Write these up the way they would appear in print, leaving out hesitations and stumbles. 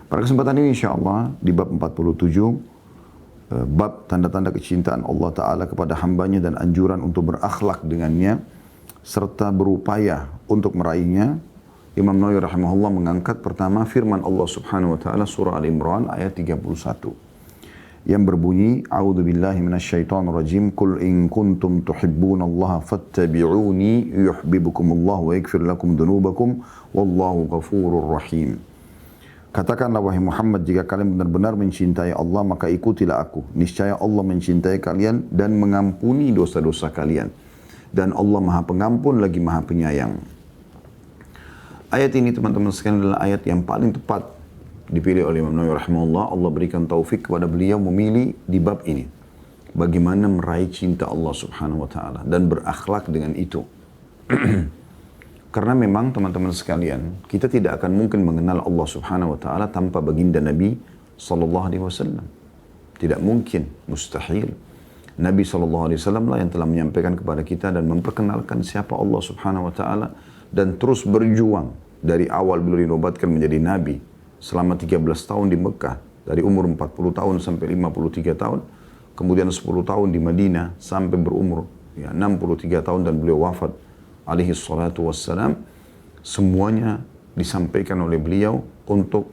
Pada kesempatan ini insya Allah di bab 47, bab tanda-tanda kecintaan Allah Ta'ala kepada hambanya dan anjuran untuk berakhlak dengannya, serta berupaya untuk meraihnya. Imam Nawawi rahimahullah mengangkat pertama firman Allah Subhanahu wa taala surah Al-Imran ayat 31 yang berbunyi, A'udzubillahi minasyaitonirrajim, Qul in kuntum tuhibbunallaha fattabi'uni yuhibbukumullah wa yaghfir lakum dzunubakum wallahu ghafurur rahim. Katakanlah wahai Muhammad, jika kalian benar-benar mencintai Allah maka ikutilah aku. Niscaya Allah mencintai kalian dan mengampuni dosa-dosa kalian. Dan Allah Maha Pengampun lagi Maha Penyayang. Ayat ini teman-teman sekalian adalah ayat yang paling tepat dipilih oleh Imam Nawawi rahimahullah. Allah berikan taufik kepada beliau memilih di bab ini. Bagaimana meraih cinta Allah subhanahu wa ta'ala dan berakhlak dengan itu. Karena memang teman-teman sekalian, kita tidak akan mungkin mengenal Allah subhanahu wa ta'ala tanpa baginda Nabi sallallahu alaihi wasallam. Tidak mungkin, mustahil. Nabi sallallahu alaihi wasallam lah yang telah menyampaikan kepada kita dan memperkenalkan siapa Allah subhanahu wa ta'ala dan terus berjuang dari awal beliau dinobatkan menjadi Nabi selama 13 tahun di Mekah, dari umur 40 tahun sampai 53 tahun, kemudian 10 tahun di Madinah sampai berumur 63 tahun dan beliau wafat alaihi salatu wassalam. Semuanya disampaikan oleh beliau untuk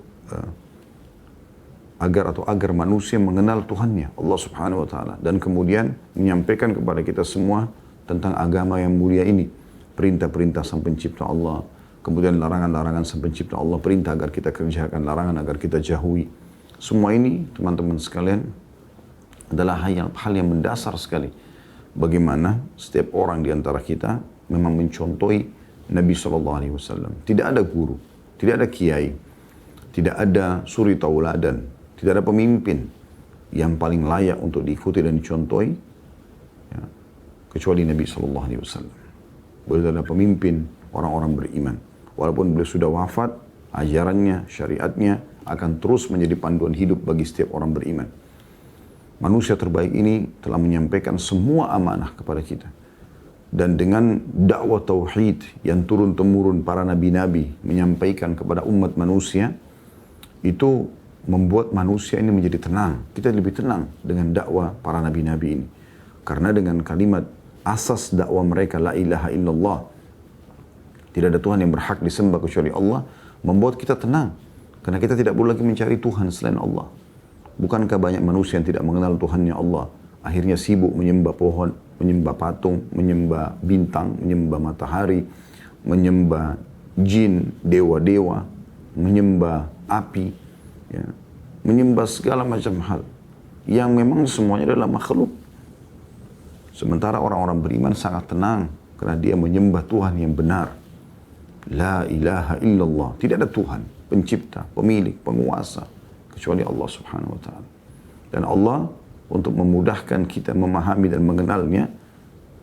agar manusia mengenal Tuhannya, Allah subhanahu wa ta'ala, dan kemudian menyampaikan kepada kita semua tentang agama yang mulia ini. Perintah-perintah sang pencipta Allah, kemudian larangan-larangan sang pencipta Allah, perintah agar kita kerjakan, larangan agar kita jauhi. Semua ini teman-teman sekalian adalah hal yang mendasar sekali. Bagaimana setiap orang di antara kita memang mencontohi Nabi SAW. Tidak ada guru, tidak ada kiai, tidak ada suri tauladan, tidak ada pemimpin yang paling layak untuk diikuti dan dicontohi ya, kecuali Nabi SAW. Beliau adalah pemimpin orang-orang beriman. Walaupun beliau sudah wafat, ajarannya, syariatnya akan terus menjadi panduan hidup bagi setiap orang beriman. Manusia terbaik ini telah menyampaikan semua amanah kepada kita. Dan dengan dakwah tauhid yang turun-temurun para nabi-nabi menyampaikan kepada umat manusia, itu membuat manusia ini menjadi tenang. Kita lebih tenang dengan dakwah para nabi-nabi ini. Karena dengan kalimat asas dakwah mereka, la ilaha illallah, tidak ada Tuhan yang berhak disembah kecuali Allah, membuat kita tenang. Karena kita tidak perlu lagi mencari Tuhan selain Allah. Bukankah banyak manusia yang tidak mengenal Tuhannya Allah, akhirnya sibuk menyembah pohon, menyembah patung, menyembah bintang, menyembah matahari, menyembah jin, dewa-dewa, menyembah api, ya, menyembah segala macam hal yang memang semuanya adalah makhluk. Sementara orang-orang beriman sangat tenang karena dia menyembah Tuhan yang benar. La ilaha illallah. Tidak ada Tuhan, pencipta, pemilik, penguasa kecuali Allah subhanahu wa ta'ala. Dan Allah untuk memudahkan kita memahami dan mengenalnya,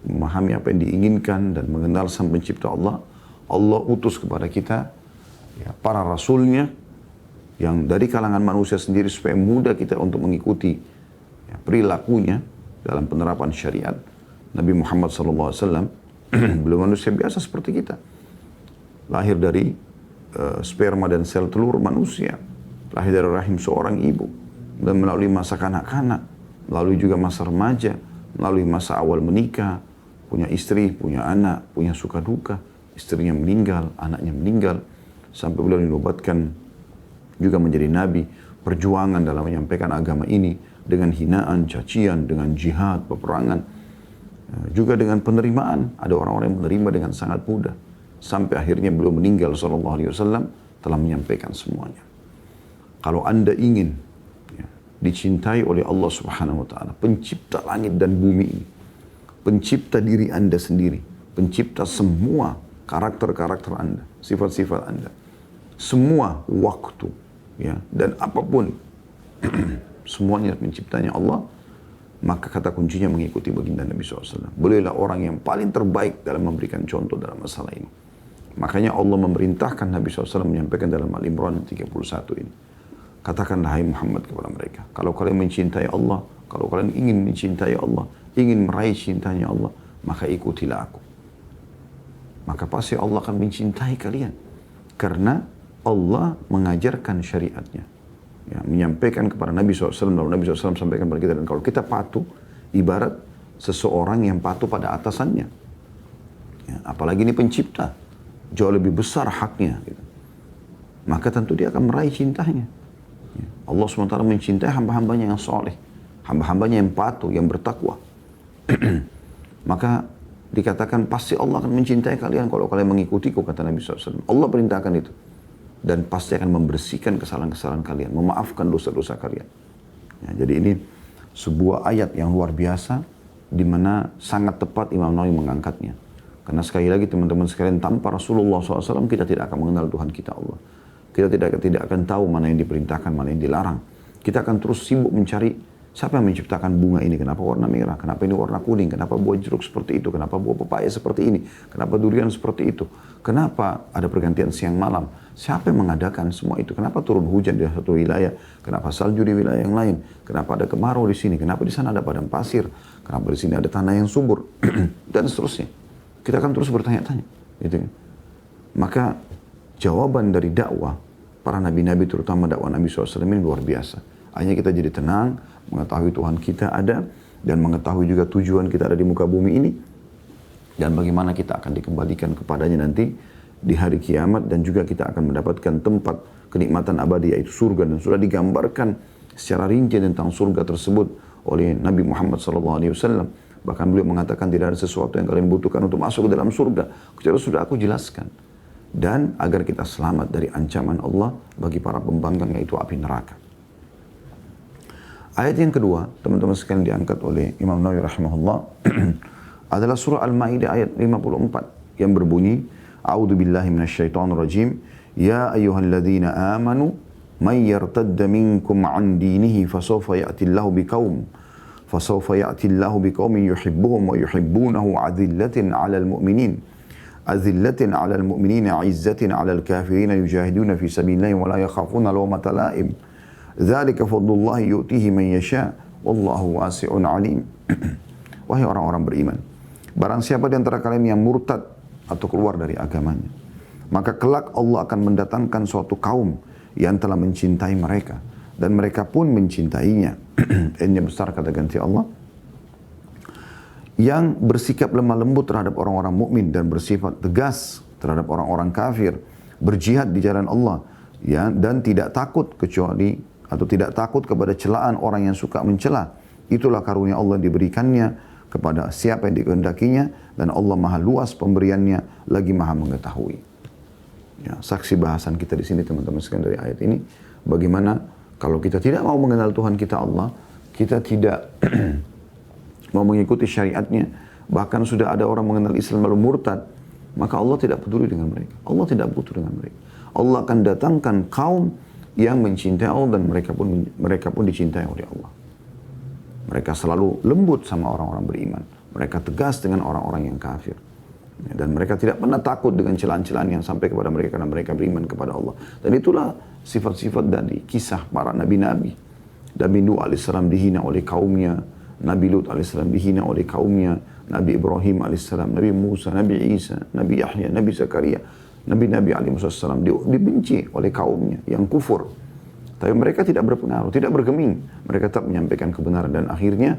memahami apa yang diinginkan dan mengenal sang pencipta Allah, Allah utus kepada kita ya, para rasulnya yang dari kalangan manusia sendiri supaya mudah kita untuk mengikuti ya, perilakunya dalam penerapan syariat. Nabi Muhammad SAW belum manusia biasa seperti kita. Lahir dari sperma dan sel telur manusia. Lahir dari rahim seorang ibu. Dan melalui masa kanak-kanak, melalui juga masa remaja, melalui masa awal menikah, punya istri, punya anak, punya suka duka. Istrinya meninggal, anaknya meninggal. Sampai beliau dinobatkan juga menjadi nabi. Perjuangan dalam menyampaikan agama ini dengan hinaan, cacian, dengan jihad, peperangan. Juga dengan penerimaan. Ada orang-orang yang menerima dengan sangat mudah. Sampai akhirnya beliau meninggal SAW telah menyampaikan semuanya. Kalau Anda ingin ya, dicintai oleh Allah Subhanahu wa ta'ala, pencipta langit dan bumi ini, pencipta diri Anda sendiri, pencipta semua karakter-karakter Anda, sifat-sifat Anda, semua waktu ya, dan apapun semuanya penciptanya Allah, maka kata kuncinya mengikuti baginda Nabi SAW. Beliaulah orang yang paling terbaik dalam memberikan contoh dalam masalah ini. Makanya Allah memerintahkan Nabi SAW menyampaikan dalam Al-Imran 31 ini. Katakanlah hai Muhammad kepada mereka, kalau kalian mencintai Allah, kalau kalian ingin mencintai Allah, ingin meraih cintanya Allah, maka ikutilah aku. Maka pasti Allah akan mencintai kalian. Karena Allah mengajarkan syariatnya. Ya, menyampaikan kepada Nabi SAW, lalu Nabi SAW sampaikan kepada kita. Dan kalau kita patuh, ibarat seseorang yang patuh pada atasannya. Ya, apalagi ini pencipta, jauh lebih besar haknya. Gitu. Maka tentu dia akan meraih cintanya. Ya, Allah SWT mencintai hamba-hambanya yang soleh, hamba-hambanya yang patuh, yang bertakwa. Maka dikatakan pasti Allah akan mencintai kalian kalau kalian mengikutiku, kata Nabi SAW. Allah perintahkan itu. Dan pasti akan membersihkan kesalahan-kesalahan kalian, memaafkan dosa-dosa kalian. Ya, jadi ini sebuah ayat yang luar biasa, di mana sangat tepat Imam Nawawi mengangkatnya. Karena sekali lagi teman-teman sekalian, tanpa Rasulullah SAW kita tidak akan mengenal Tuhan kita Allah. Kita tidak akan tahu mana yang diperintahkan, mana yang dilarang. Kita akan terus sibuk mencari siapa yang menciptakan bunga ini, kenapa warna merah, kenapa ini warna kuning, kenapa buah jeruk seperti itu, kenapa buah pepaya seperti ini, kenapa durian seperti itu, kenapa ada pergantian siang malam, siapa yang mengadakan semua itu, kenapa turun hujan di satu wilayah, kenapa salju di wilayah yang lain, kenapa ada kemarau di sini, kenapa di sana ada padang pasir, kenapa di sini ada tanah yang subur, dan seterusnya. Kita akan terus bertanya-tanya. Gitu kan? Maka jawaban dari dakwah para nabi-nabi, terutama dakwah Nabi SAW ini luar biasa. Hanya kita jadi tenang, mengetahui Tuhan kita ada, dan mengetahui juga tujuan kita ada di muka bumi ini, dan bagaimana kita akan dikembalikan kepadanya nanti di hari kiamat, dan juga kita akan mendapatkan tempat kenikmatan abadi yaitu surga, dan sudah digambarkan secara rinci tentang surga tersebut oleh Nabi Muhammad SAW. Bahkan beliau mengatakan tidak ada sesuatu yang kalian butuhkan untuk masuk ke dalam surga, kecuali sudah aku jelaskan. Dan agar kita selamat dari ancaman Allah bagi para pembangkang, yaitu api neraka. Ayat yang kedua, teman-teman sekalian, diangkat oleh Imam Nawawi rahimahullah adalah surah Al-Maidah ayat 54 yang berbunyi, A'udzu billahi minasyaitonir rajim, ya ayyuhalladzina amanu may yartadda minkum 'an dinihi fasawfa ya'tillahu biqaumin yuhibbuhum wa yuhibbunahu 'adzillatin 'alal mu'minin 'izzatin 'alal kafirin yujahiduna fi sabilillahi wa la yakhafuna lawmata la'im. Dzalika fadlullahi yu'tihi man yasha wallahu wasi'un 'alim. Wahai orang-orang beriman, barang siapa di antara kalian yang murtad atau keluar dari agamanya, maka kelak Allah akan mendatangkan suatu kaum yang telah mencintai mereka dan mereka pun mencintainya. Ini besar kata ganti Allah, yang bersikap lemah lembut terhadap orang-orang mukmin dan bersifat tegas terhadap orang-orang kafir, berjihad di jalan Allah, ya, dan tidak takut kepada celaan orang yang suka mencela. Itulah karunia Allah diberikannya kepada siapa yang dikehendakinya, dan Allah maha luas pemberiannya, lagi maha mengetahui. Ya, saksi bahasan kita di sini teman-teman sekalian dari ayat ini, bagaimana kalau kita tidak mau mengenal Tuhan kita Allah, kita tidak mau mengikuti syariatnya, bahkan sudah ada orang mengenal Islam lalu murtad, maka Allah tidak peduli dengan mereka. Allah tidak butuh dengan mereka. Allah akan datangkan kaum yang mencintai Allah, dan mereka pun dicintai oleh Allah. Mereka selalu lembut sama orang-orang beriman. Mereka tegas dengan orang-orang yang kafir. Dan mereka tidak pernah takut dengan celaan-celaan yang sampai kepada mereka karena mereka beriman kepada Allah. Dan itulah sifat-sifat dari kisah para nabi-nabi. Nabi Nuh alaihissalam dihina oleh kaumnya. Nabi Lut alaihissalam dihina oleh kaumnya. Nabi Ibrahim alaihissalam, Nabi Musa, Nabi Isa, Nabi Yahya, Nabi Zakaria. Nabi-Nabi alaihissalam dibenci oleh kaumnya yang kufur. Tapi mereka tidak berpengaruh, tidak bergeming. Mereka tetap menyampaikan kebenaran, dan akhirnya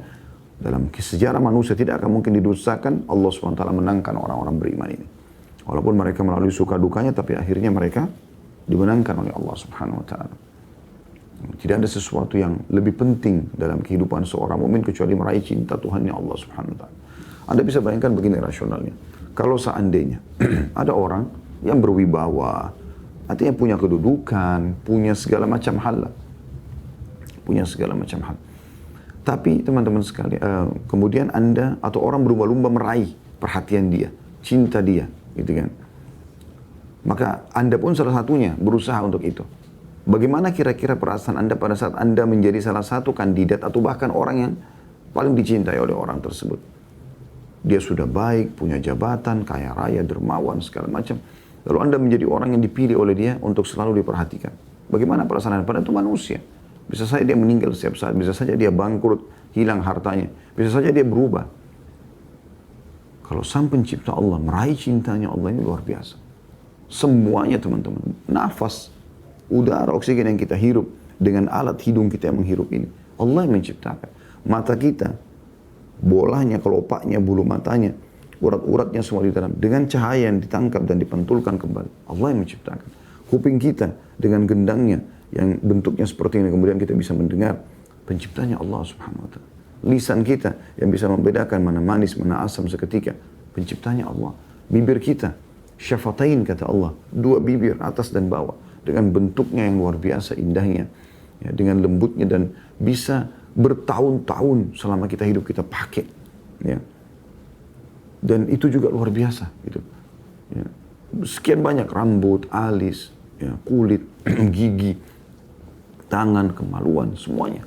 dalam sejarah manusia tidak akan mungkin didustakan. Allah SWT menangkan orang-orang beriman ini. Walaupun mereka melalui suka dukanya, tapi akhirnya mereka dimenangkan oleh Allah SWT. Tidak ada sesuatu yang lebih penting dalam kehidupan seorang mukmin kecuali meraih cinta Tuhannya Allah SWT. Anda bisa bayangkan begini rasionalnya. Kalau seandainya ada orang yang berwibawa, artinya punya kedudukan, punya segala macam hal. Tapi teman-teman sekalian, kemudian Anda atau orang berlomba-lomba meraih perhatian dia, cinta dia, gitu kan. Maka Anda pun salah satunya berusaha untuk itu. Bagaimana kira-kira perasaan Anda pada saat Anda menjadi salah satu kandidat atau bahkan orang yang paling dicintai oleh orang tersebut? Dia sudah baik, punya jabatan, kaya raya, dermawan, segala macam. Lalu Anda menjadi orang yang dipilih oleh dia untuk selalu diperhatikan. Bagaimana perasaan Anda? Padahal itu manusia. Bisa saja dia meninggal setiap saat, bisa saja dia bangkrut, hilang hartanya, bisa saja dia berubah. Kalau sang pencipta Allah meraih cintanya Allah, ini luar biasa. Semuanya teman-teman, nafas, udara, oksigen yang kita hirup, dengan alat hidung kita yang menghirup ini. Allah yang menciptakan. Mata kita, bolanya, kelopaknya, bulu matanya, urat-uratnya semua di dalam. Dengan cahaya yang ditangkap dan dipantulkan kembali. Allah yang menciptakan. Kuping kita dengan gendangnya yang bentuknya seperti ini. Kemudian kita bisa mendengar. Penciptanya Allah subhanahu wa ta'ala. Lisan kita yang bisa membedakan mana manis, mana asam seketika. Penciptanya Allah. Bibir kita. Syafatain kata Allah. 2 bibir atas dan bawah. Dengan bentuknya yang luar biasa indahnya. Ya, dengan lembutnya dan bisa bertahun-tahun selama kita hidup kita pakai. Ya. Dan itu juga luar biasa. Gitu. Ya. Sekian banyak rambut, alis, ya, kulit, gigi, tangan, kemaluan, semuanya.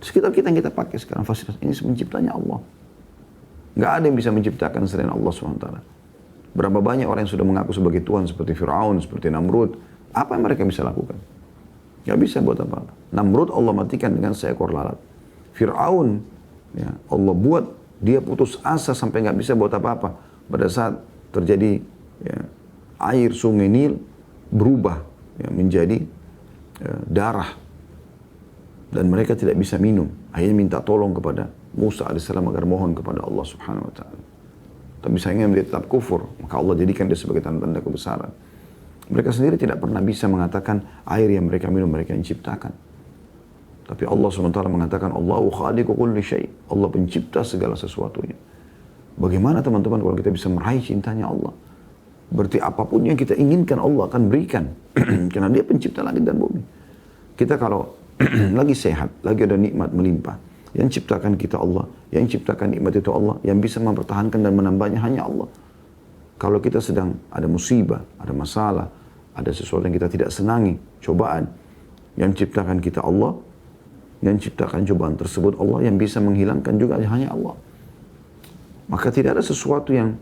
Sekitar kita yang kita pakai sekarang fasilitas ini penciptanya Allah. Nggak ada yang bisa menciptakan selain Allah SWT. Berapa banyak orang yang sudah mengaku sebagai Tuhan seperti Fir'aun, seperti Namrud. Apa yang mereka bisa lakukan? Nggak bisa buat apa-apa. Namrud Allah matikan dengan seekor lalat. Fir'aun, ya, Allah buat dia putus asa sampai nggak bisa buat apa-apa. Pada saat terjadi ya, air sungai Nil berubah ya, menjadi darah. Dan mereka tidak bisa minum. Akhirnya minta tolong kepada Musa AS agar mohon kepada Allah subhanahu wa ta'ala. Tapi sayangnya dia tetap kufur. Maka Allah jadikan dia sebagai tanda-tanda kebesaran. Mereka sendiri tidak pernah bisa mengatakan air yang mereka minum mereka yang ciptakan. Tapi Allah SWT mengatakan Allahu khaliqu kulli syai'. Allah pencipta segala sesuatunya. Bagaimana teman-teman kalau kita bisa meraih cintanya Allah? Berarti apapun yang kita inginkan Allah akan berikan. Karena dia pencipta langit dan bumi. Kita kalau lagi sehat, lagi ada nikmat melimpah. Yang ciptakan kita Allah, yang ciptakan nikmat itu Allah, yang bisa mempertahankan dan menambahnya hanya Allah. Kalau kita sedang ada musibah, ada masalah, ada sesuatu yang kita tidak senangi, cobaan, yang ciptakan kita Allah, yang ciptakan cobaan tersebut Allah, yang bisa menghilangkan juga hanya Allah. Maka tidak ada sesuatu yang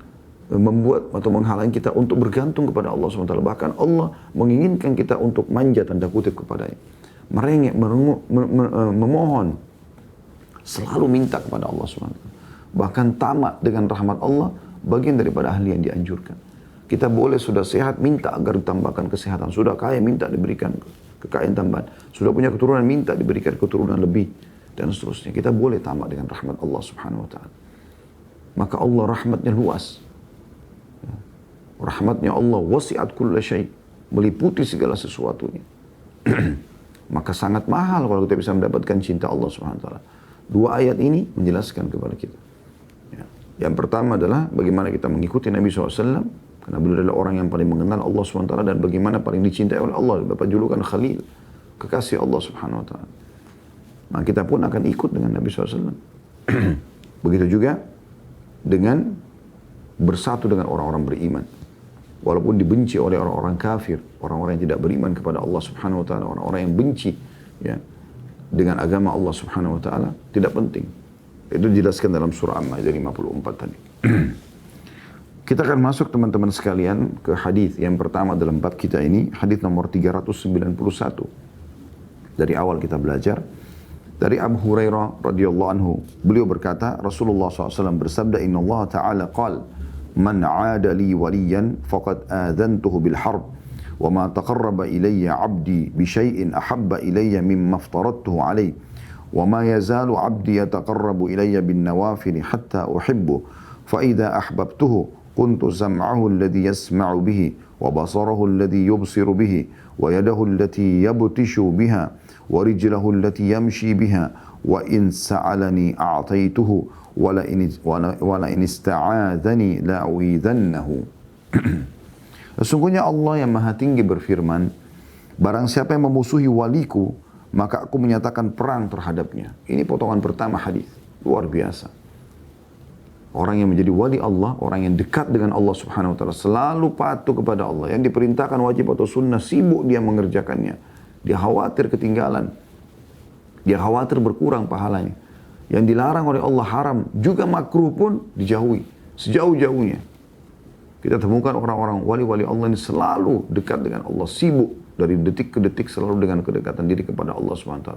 membuat atau menghalangi kita untuk bergantung kepada Allah SWT. Bahkan Allah menginginkan kita untuk manja tanda kutip kepadanya. Merengek, memohon, selalu minta kepada Allah SWT. Bahkan tamak dengan rahmat Allah, bagian daripada ahli yang dianjurkan. Kita boleh sudah sehat, minta agar ditambahkan kesehatan. Sudah kaya, minta diberikan kekayaan tambahan. Sudah punya keturunan, minta diberikan keturunan lebih. Dan seterusnya. Kita boleh tamak dengan rahmat Allah Subhanahu Wa Taala. Maka Allah rahmatnya luas. Rahmatnya Allah wasi'at kulla syai'. Meliputi segala sesuatunya. Maka sangat mahal kalau kita bisa mendapatkan cinta Allah SWT. 2 ayat ini menjelaskan kepada kita. Ya. Yang pertama adalah bagaimana kita mengikuti Nabi SAW. Karena beliau adalah orang yang paling mengenal Allah SWT. Dan bagaimana paling dicintai oleh Allah. Bapak julukan Khalil. Kekasih Allah SWT. Nah kita pun akan ikut dengan Nabi SAW. Begitu juga dengan bersatu dengan orang-orang beriman. Walaupun dibenci oleh orang-orang kafir, orang-orang yang tidak beriman kepada Allah Subhanahu Wa Taala, orang-orang yang benci ya dengan agama Allah Subhanahu Wa Taala, tidak penting. Itu dijelaskan dalam surah An-Maidah 54 tadi. Kita akan masuk teman-teman sekalian ke hadis yang pertama dalam bab kita ini, hadis nomor 391. Dari awal kita belajar dari Abu Hurairah radhiyallahu anhu, beliau berkata, Rasulullah SAW bersabda, Inna Allah Ta'ala qala Man 'ada li waliyan faqad adhantuhu bil harb wa ma taqarraba ilayya 'abdi bi syai'in ahabba ilayya mimma aftaradtuhu 'alayhi wa ma yazalu 'abdi yataqarrabu ilayya bin nawafil hatta uhibbu fa idza ahbabtuhu kuntu sam'ahu alladhi yasma'u bihi wa basarahu alladhi yubsiru bihi wa yadahu allati yabtishu biha wa rijlahu allati yamshi biha wa in sa'alani a'taytuhu wala in ista'adzani la'uidhannahu. Sesungguhnya Allah yang Maha Tinggi berfirman, barang siapa yang memusuhi waliku, maka aku menyatakan perang terhadapnya. Ini potongan pertama hadis, luar biasa. Orang yang menjadi wali Allah, orang yang dekat dengan Allah Subhanahu wa taala, selalu patuh kepada Allah. Yang diperintahkan wajib atau sunnah, sibuk dia mengerjakannya. Dia khawatir ketinggalan. Dia khawatir berkurang pahalanya. Yang dilarang oleh Allah haram, juga makruh pun dijauhi. Sejauh-jauhnya. Kita temukan orang-orang wali-wali Allah ini selalu dekat dengan Allah. Sibuk dari detik ke detik selalu dengan kedekatan diri kepada Allah SWT.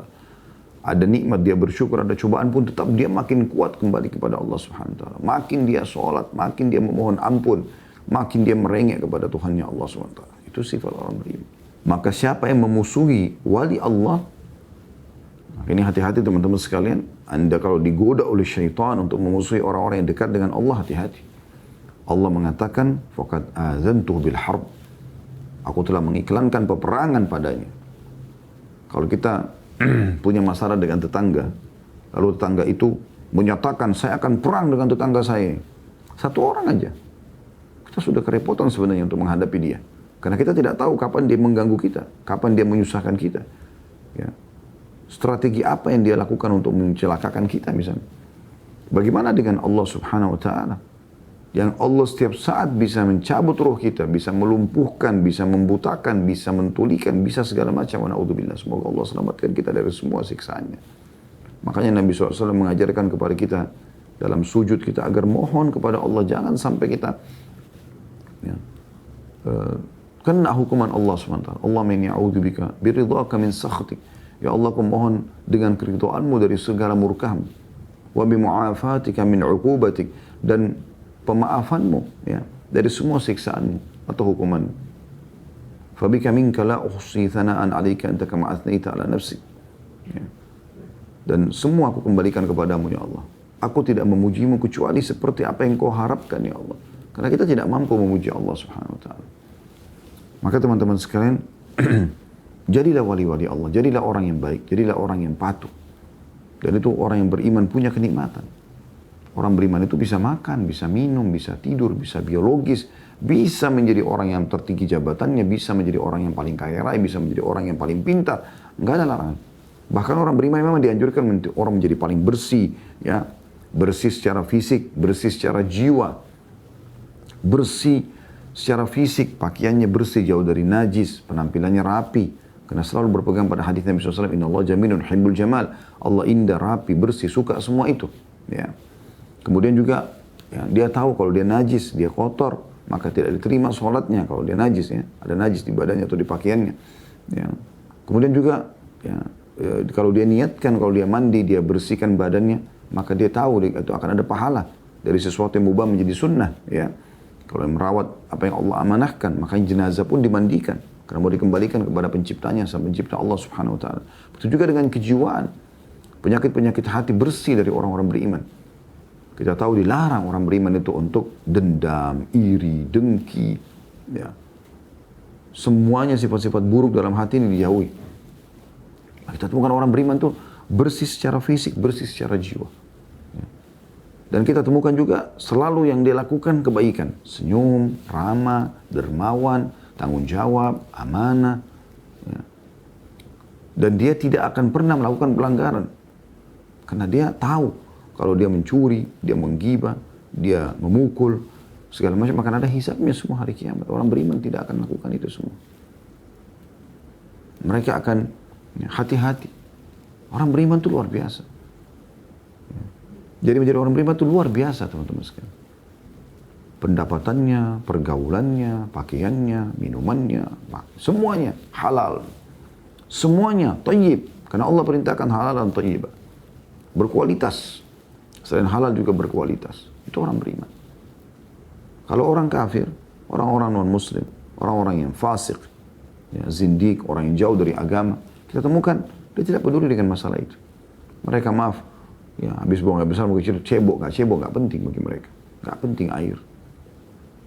Ada nikmat dia bersyukur, ada cobaan pun tetap dia makin kuat kembali kepada Allah SWT. Makin dia sholat, makin dia memohon ampun. Makin dia merengek kepada Tuhannya Allah SWT. Itu sifat orang beriman. Maka siapa yang memusuhi wali Allah, Ini hati-hati teman-teman sekalian. Anda kalau digoda oleh syaitan untuk memusuhi orang-orang yang dekat dengan Allah, hati-hati. Allah mengatakan, faqad azantuhu bil harb. Aku telah mengiklankan peperangan padanya. Kalau kita punya masalah dengan tetangga, lalu tetangga itu menyatakan, saya akan perang dengan tetangga saya. Satu orang aja. Kita sudah kerepotan sebenarnya untuk menghadapi dia. Karena kita tidak tahu kapan dia mengganggu kita, kapan dia menyusahkan kita. Ya. Strategi apa yang dia lakukan untuk mencelakakan kita misalnya. Bagaimana dengan Allah Subhanahu wa Ta'ala? Yang Allah setiap saat bisa mencabut roh kita, bisa melumpuhkan, bisa membutakan, bisa mentulikan, bisa segala macam. Na'udzubillah. Semoga Allah selamatkan kita dari semua siksaannya. Makanya Nabi SAW mengajarkan kepada kita dalam sujud kita agar mohon kepada Allah. Jangan sampai kita ya, kena hukuman Allah SWT. Allah min ya'udzubika biridhaka min sakhtik. Ya Allah, aku mohon dengan keridhaanmu dari segala murkamu. Wa bimu'afatika min 'uqubatik, dan pemaafanmu ya dari semua siksaanmu atau hukumanmu. Fabika minka la uhsi thana'an 'alaika anta kama athnayta 'ala nafsi. Ya. Dan semua aku kembalikan kepadamu ya Allah. Aku tidak memujimu kecuali seperti apa yang kau harapkan ya Allah. Karena kita tidak mampu memuji Allah Subhanahu wa Ta'ala. Maka teman-teman sekalian, jadilah wali-wali Allah, jadilah orang yang baik, jadilah orang yang patuh. Dan itu orang yang beriman punya kenikmatan. Orang beriman itu bisa makan, bisa minum, bisa tidur, bisa biologis, bisa menjadi orang yang tertinggi jabatannya, bisa menjadi orang yang paling kaya raya, bisa menjadi orang yang paling pintar. Enggak ada larangan. Bahkan orang beriman memang dianjurkan orang menjadi paling bersih, ya, bersih secara fisik, bersih secara jiwa, bersih secara fisik, pakaiannya bersih, jauh dari najis, penampilannya rapi. Karena selalu berpegang pada hadis Nabi SAW, Inna Allah jamilun hibbul jamal. Allah indah, rapi, bersih, suka semua itu. Ya. Kemudian juga ya, dia tahu kalau dia najis, dia kotor, maka tidak diterima sholatnya kalau dia najis. Ya. Ada najis di badannya atau di pakaiannya. Ya. Kemudian juga ya, kalau dia niatkan, kalau dia mandi, dia bersihkan badannya, maka dia tahu itu akan ada pahala dari sesuatu yang mubah menjadi sunnah. Ya. Kalau merawat apa yang Allah amanahkan, maka jenazah pun dimandikan. Karena mau dikembalikan kepada penciptanya, sang pencipta Allah Subhanahu wa Ta'ala. Begitu juga dengan kejiwaan. Penyakit-penyakit hati bersih dari orang-orang beriman. Kita tahu dilarang orang beriman itu untuk dendam, iri, dengki. Ya. Semuanya sifat-sifat buruk dalam hati ini dijauhi. Kita temukan orang beriman itu bersih secara fisik, bersih secara jiwa. Ya. Dan kita temukan juga selalu yang dia lakukan kebaikan. Senyum, ramah, dermawan, tanggung jawab, amanah. Ya. Dan dia tidak akan pernah melakukan pelanggaran. Karena dia tahu kalau dia mencuri, dia menggibah, dia memukul, segala macam akan ada hisabnya semua hari kiamat. Orang beriman tidak akan melakukan itu semua. Mereka akan hati-hati. Orang beriman itu luar biasa. Jadi menjadi orang beriman itu luar biasa teman-teman sekalian. Pendapatannya, pergaulannya, pakaiannya, minumannya, semuanya halal. Semuanya thayyib. Karena Allah perintahkan halal dan thayyib. Berkualitas. Selain halal juga berkualitas. Itu orang beriman. Kalau orang kafir, orang-orang non-muslim, orang-orang yang fasik, ya, zindik, orang yang jauh dari agama, kita temukan dia tidak peduli dengan masalah itu. Mereka maaf, ya habis buang air besar, mau kecil, cebok, gak penting bagi mereka. Gak penting air.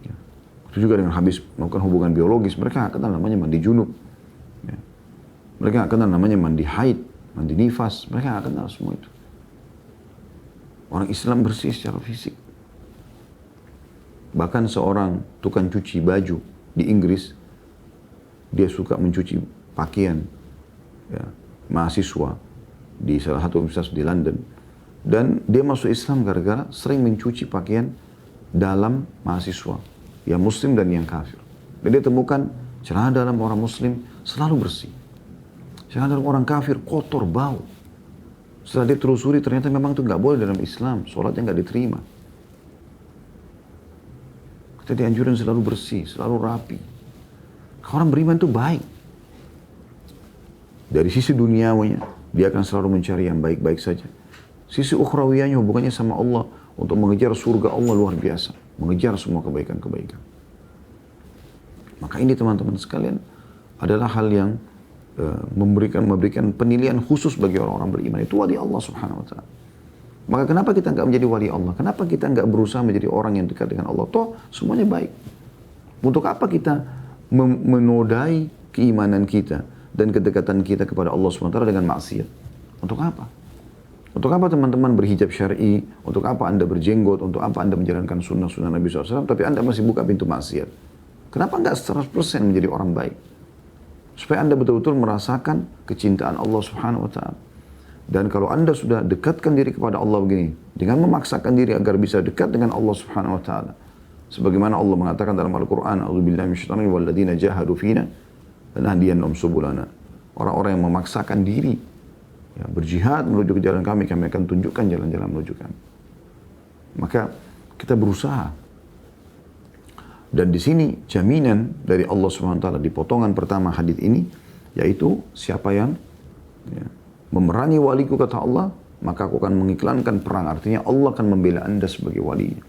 Ya. Itu juga dengan habis melakukan hubungan biologis, mereka gak kenal namanya mandi junub. Ya. Mereka gak kenal namanya mandi haid, mandi nifas, mereka gak kenal semua itu. Orang Islam bersih secara fisik. Bahkan seorang tukang cuci baju di Inggris, dia suka mencuci pakaian ya, mahasiswa di salah satu universitas di London. Dan dia masuk Islam gara-gara sering mencuci pakaian dalam mahasiswa, yang muslim dan yang kafir. Dan dia temukan celana dalam orang muslim selalu bersih. Celana dalam orang kafir kotor, bau. Setelah dia telusuri ternyata memang itu nggak boleh dalam Islam, sholatnya nggak diterima. Kita dianjurin selalu bersih, selalu rapi. Orang beriman itu baik. Dari sisi duniawinya, dia akan selalu mencari yang baik-baik saja. Sisi ukhrawiyahnya, hubungannya sama Allah untuk mengejar surga Allah luar biasa, mengejar semua kebaikan-kebaikan. Maka ini teman-teman sekalian adalah hal yang memberikan penilaian khusus bagi orang-orang beriman. Itu wali Allah subhanahu wa ta'ala. Maka kenapa kita nggak menjadi wali Allah? Kenapa kita nggak berusaha menjadi orang yang dekat dengan Allah? Toh semuanya baik. Untuk apa kita menodai keimanan kita dan kedekatan kita kepada Allah SWT dengan maksiat? Untuk apa? Untuk apa teman-teman berhijab syar'i? Untuk apa Anda berjenggot? Untuk apa Anda menjalankan sunnah-sunnah Nabi SAW? Tapi Anda masih buka pintu maksiat. Kenapa nggak 100% menjadi orang baik? Supaya Anda betul-betul merasakan kecintaan Allah Subhanahu wa ta'ala. Dan kalau Anda sudah dekatkan diri kepada Allah begini, dengan memaksakan diri agar bisa dekat dengan Allah Subhanahu wa ta'ala. Sebagaimana Allah mengatakan dalam Al-Quran, A'udzubillahi minasyaitonir rajim, walladzina jahadu fina lanahdiyannahum subulana. Orang-orang yang memaksakan diri, ya, berjihad menuju ke jalan kami akan tunjukkan jalan-jalan menuju kami. Maka kita berusaha. Dan di sini jaminan dari Allah Subhanahu wa ta'ala di potongan pertama hadis ini, yaitu siapa yang memerangi waliku kata Allah, maka aku akan mengiklankan perang. Artinya Allah akan membela Anda sebagai walinya.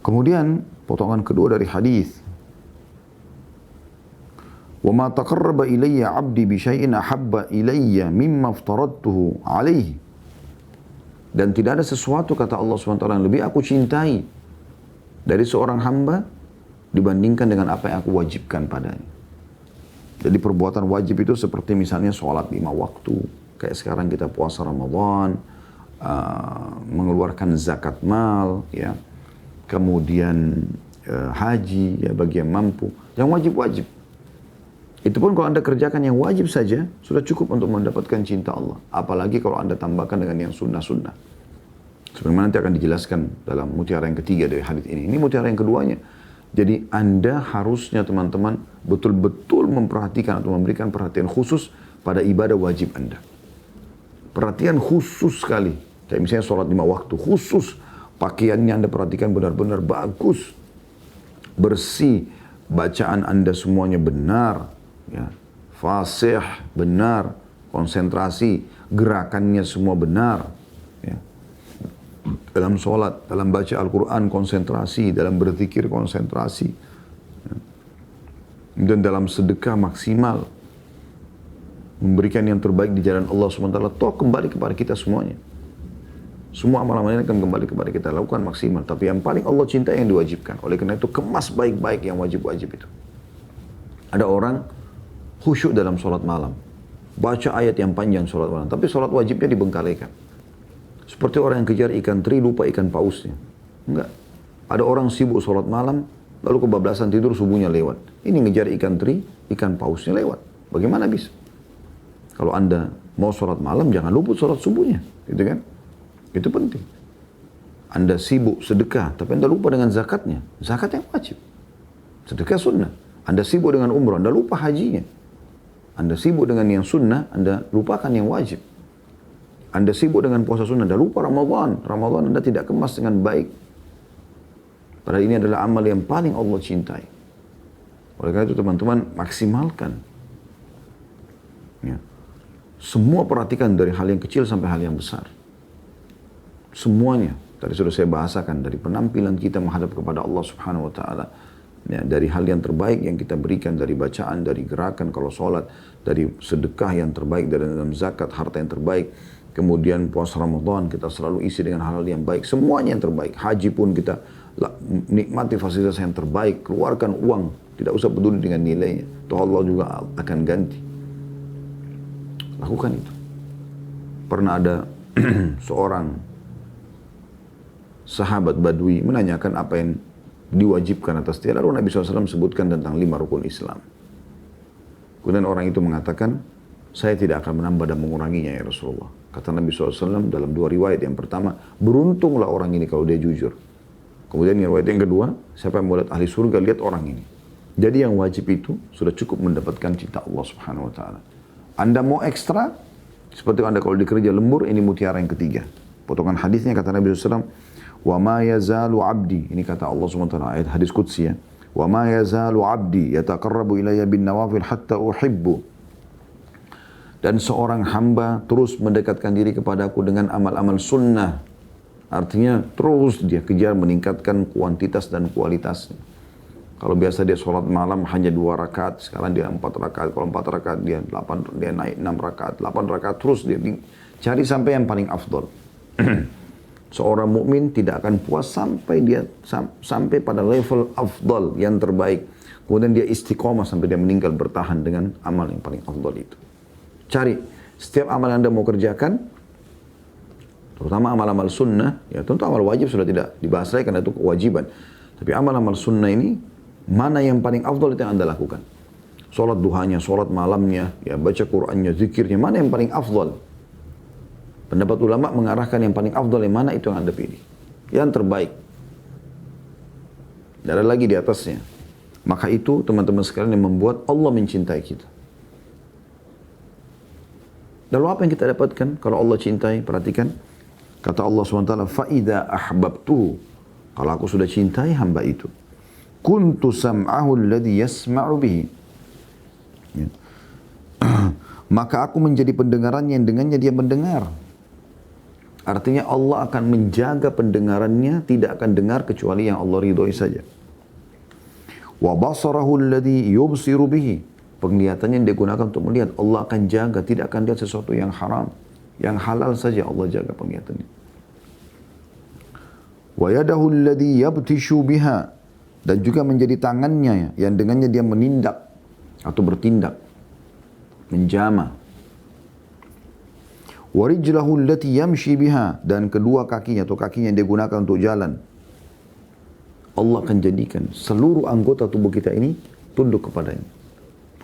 Kemudian potongan kedua dari hadis, wa ma taqarraba ilayya 'abdi bi syai'in ahabba ilayya mimma aftaradtuhu 'alaihi. Dan tidak ada sesuatu kata Allah SWT yang lebih aku cintai dari seorang hamba dibandingkan dengan apa yang aku wajibkan padanya. Jadi perbuatan wajib itu seperti misalnya sholat 5 waktu. Kayak sekarang kita puasa Ramadan, mengeluarkan zakat mal, ya. Kemudian haji, ya bagi yang mampu. Yang wajib-wajib. Itu pun kalau Anda kerjakan yang wajib saja, sudah cukup untuk mendapatkan cinta Allah. Apalagi kalau Anda tambahkan dengan yang sunnah-sunnah. Sebagaimana nanti akan dijelaskan dalam mutiara yang ketiga dari hadis ini. Ini mutiara yang keduanya. Jadi Anda harusnya teman-teman betul-betul memperhatikan atau memberikan perhatian khusus pada ibadah wajib Anda. Perhatian khusus sekali. Kayak misalnya sholat 5 waktu khusus. Pakaiannya Anda perhatikan benar-benar bagus. Bersih. Bacaan Anda semuanya benar. Ya. Fasih, benar. Konsentrasi. Gerakannya semua benar. Ya. Dalam sholat, dalam baca Al-Quran konsentrasi, dalam berzikir konsentrasi. Dan dalam sedekah maksimal. Memberikan yang terbaik di jalan Allah SWT. Toh kembali kepada kita semuanya. Semua amalan-amalan akan kembali kepada kita. Lakukan maksimal. Tapi yang paling Allah cinta yang diwajibkan. Oleh karena itu kemas baik-baik yang wajib-wajib itu. Ada orang khusyuk dalam sholat malam. Baca ayat yang panjang sholat malam. Tapi sholat wajibnya dibengkalikan. Seperti orang yang kejar ikan teri, lupa ikan pausnya. Enggak. Ada orang sibuk sholat malam, lalu kebablasan tidur, subuhnya lewat. Ini ngejar ikan teri, ikan pausnya lewat. Bagaimana bisa? Kalau Anda mau sholat malam, jangan luput sholat subuhnya. Gitu kan? Itu penting. Anda sibuk sedekah, tapi Anda lupa dengan zakatnya. Zakat yang wajib. Sedekah sunnah. Anda sibuk dengan umrah, Anda lupa hajinya. Anda sibuk dengan yang sunnah, Anda lupakan yang wajib. Anda sibuk dengan puasa sunnah, Anda lupa Ramadan. Ramadan Anda tidak kemas dengan baik. Padahal ini adalah amal yang paling Allah cintai. Oleh karena itu teman-teman, maksimalkan. Ya. Semua perhatikan dari hal yang kecil sampai hal yang besar. Semuanya. Tadi sudah saya bahasakan dari penampilan kita menghadap kepada Allah Subhanahu wa ta'ala. Ya, dari hal yang terbaik yang kita berikan, dari bacaan, dari gerakan kalau sholat, dari sedekah yang terbaik, dari dalam zakat, harta yang terbaik. Kemudian puasa Ramadan kita selalu isi dengan hal-hal yang baik. Semuanya yang terbaik. Haji pun kita nikmati fasilitas yang terbaik. Keluarkan uang. Tidak usah peduli dengan nilainya. Toh Allah juga akan ganti. Lakukan itu. Pernah ada seorang sahabat Badui menanyakan apa yang diwajibkan atas dia. Lalu Nabi SAW sebutkan tentang 5 rukun Islam. Kemudian orang itu mengatakan, saya tidak akan menambah dan menguranginya ya Rasulullah. Kata Nabi SAW dalam 2 riwayat. Yang pertama, beruntunglah orang ini kalau dia jujur. Kemudian riwayat yang kedua, siapa yang mau lihat ahli surga, lihat orang ini. Jadi yang wajib itu sudah cukup mendapatkan cinta Allah Subhanahu wa ta'ala. Anda mau ekstra, seperti Anda kalau dikerja lembur, ini mutiara yang ketiga. Potongan hadisnya kata Nabi SAW, wa ma yazalu abdi, ini kata Allah SWT, ayat hadis qudsi ya. Wa ma yazalu abdi yataqarrabu ilayya bin nawafil hatta uhibbu. Dan seorang hamba terus mendekatkan diri kepadaku dengan amal-amal sunnah. Artinya terus dia kejar meningkatkan kuantitas dan kualitasnya. Kalau biasa dia sholat malam hanya 2 rakaat, sekarang dia 4 rakaat. Kalau 4 rakaat dia 8, dia naik 6 rakaat, 8 rakaat terus dia cari sampai yang paling afdol. Seorang mukmin tidak akan puas sampai dia sampai pada level afdol yang terbaik. Kemudian dia istiqomah sampai dia meninggal bertahan dengan amal yang paling afdol itu. Cari setiap amal yang Anda mau kerjakan, terutama amal-amal sunnah, ya tentu amal wajib sudah tidak dibahas lagi karena itu kewajiban. Tapi amal-amal sunnah ini, mana yang paling afdal itu yang Anda lakukan. Sholat duhanya, sholat malamnya, ya baca Qur'annya, zikirnya, mana yang paling afdal. Pendapat ulama mengarahkan yang paling afdal yang mana itu yang Anda pilih. Yang terbaik. Tidak ada lagi di atasnya. Maka itu teman-teman sekalian yang membuat Allah mencintai kita. Lalu apa yang kita dapatkan kalau Allah cintai? Perhatikan. Kata Allah SWT, فَإِذَا أَحْبَبْتُهُ. Kalau aku sudah cintai hamba itu. Kuntu sam'ahu alladhi yasma'u bihi. Ya. Maka aku menjadi pendengarannya yang dengannya dia mendengar. Artinya Allah akan menjaga pendengarannya, tidak akan dengar kecuali yang Allah ridhoi saja. Wa basarahu alladhi yubsiru bihi. Penglihatannya yang digunakan untuk melihat, Allah akan jaga, tidak akan lihat sesuatu yang haram. Yang halal saja Allah jaga penglihatannya. Wa yadahu alladhi yabtishu biha. Dan juga menjadi tangannya yang dengannya dia menindak atau bertindak, menjama. Wa rijlahu allati yamshi biha. Dan kedua kakinya atau kakinya yang dia gunakan untuk jalan. Allah akan jadikan seluruh anggota tubuh kita ini tunduk kepadanya.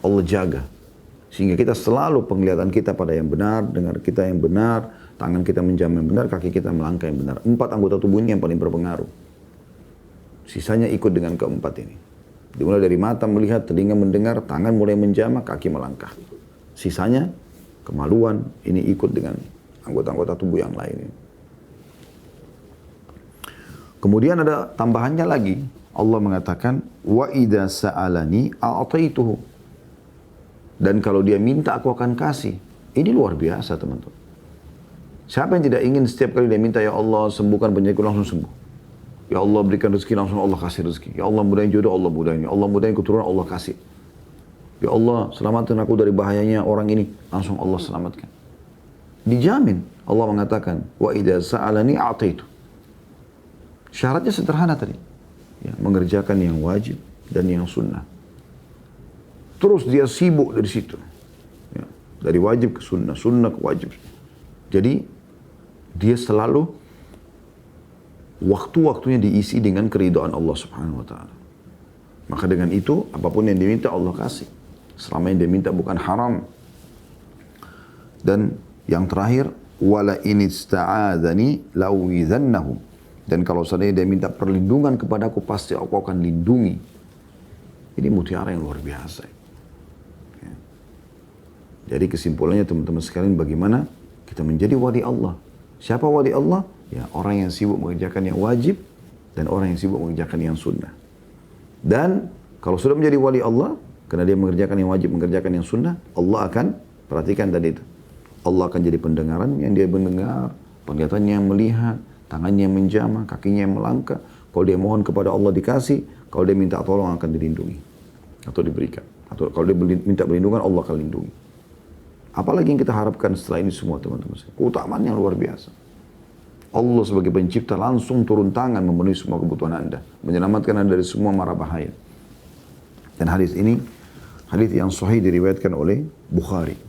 Allah jaga. Sehingga kita selalu penglihatan kita pada yang benar, dengar kita yang benar, tangan kita menjama yang benar, kaki kita melangkah yang benar. 4 anggota tubuh ini yang paling berpengaruh. Sisanya ikut dengan keempat ini. Dimulai dari mata melihat, telinga mendengar, tangan mulai menjama, kaki melangkah. Sisanya kemaluan ini ikut dengan anggota-anggota tubuh yang lain. Kemudian ada tambahannya lagi. Allah mengatakan, wa idza sa'alani a'taituhu. Dan kalau dia minta aku akan kasih. Ini luar biasa teman-teman. Siapa yang tidak ingin setiap kali dia minta, ya Allah sembuhkan penyakitku, langsung sembuh. Ya Allah berikan rezeki, langsung Allah kasih rezeki. Ya Allah mudahin jodoh, Allah mudahin. Ya Allah mudahin keturunan, Allah kasih. Ya Allah selamatkan aku dari bahayanya orang ini, langsung Allah selamatkan. Dijamin. Allah mengatakan, wa idza sa'alani a'taitu. Syaratnya sederhana tadi. Ya, mengerjakan yang wajib dan yang sunnah. Terus dia sibuk dari situ. Ya, dari wajib ke sunnah, sunnah ke wajib. Jadi dia selalu waktu-waktunya diisi dengan keridhaan Allah Subhanahu wa taala. Maka dengan itu apapun yang diminta Allah kasih. Selama yang dia minta bukan haram. Dan yang terakhir, wala in ista'adzani la'uidzannahu. Dan kalau seandainya dia minta perlindungan kepadaku, pasti aku akan lindungi. Ini mutiara yang luar biasa. Ya. Jadi kesimpulannya teman-teman sekalian, bagaimana kita menjadi wali Allah. Siapa wali Allah? Ya, orang yang sibuk mengerjakan yang wajib dan orang yang sibuk mengerjakan yang sunnah. Dan kalau sudah menjadi wali Allah, karena dia mengerjakan yang wajib, mengerjakan yang sunnah, Allah akan, perhatikan tadi itu, Allah akan jadi pendengaran yang dia mendengar, penglihatannya yang melihat, tangannya yang menjama, kakinya yang melangkah. Kalau dia mohon kepada Allah dikasih, kalau dia minta tolong akan dilindungi atau diberikan. Atau kalau dia minta perlindungan, Allah akan lindungi. Apalagi yang kita harapkan setelah ini semua teman-teman. Keutamaan yang luar biasa. Allah sebagai pencipta langsung turun tangan memenuhi semua kebutuhan Anda. Menyelamatkan Anda dari semua mara bahaya. Dan hadis ini, hadis yang sahih diriwayatkan oleh Bukhari.